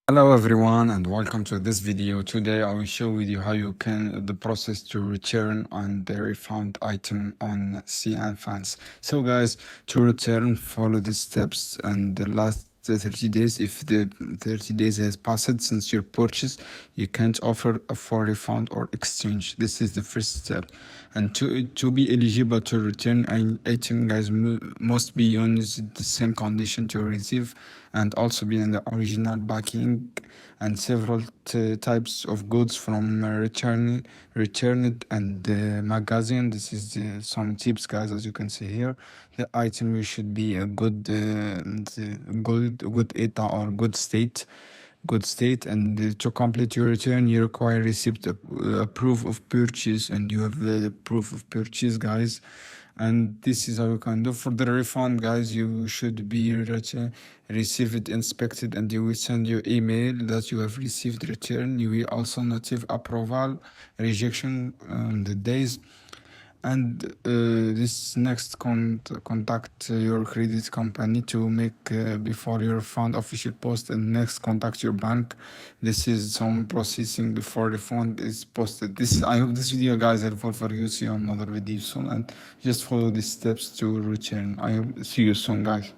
Hello everyone and welcome to this video. Today I will show with you how you can the process to return and the refund item on CNfans. So guys, to return, follow the steps and the last 30 days. If the 30 days has passed since your purchase, you can't offer a full refund or exchange. This is the first step. And to be eligible to return an item, guys, must be on the same condition to receive and also be in the original packing and several types of goods from returned and magazine. This is some tips, guys. As you can see here, the item should be a good ETA or good state. And to complete your return, you require receipt, a proof of purchase, and you have the proof of purchase, guys. And this is how you can do. For the refund, guys, you should be receive it inspected, and you will send your email that you have received return. You will also notify approval, rejection on the days. And this next contact your credit company to make before your fund official post, and next contact your bank. This is some processing before the fund is posted. I hope this video, guys, helpful for you. See you on another video soon, and just follow these steps to return. I hope see you soon, guys.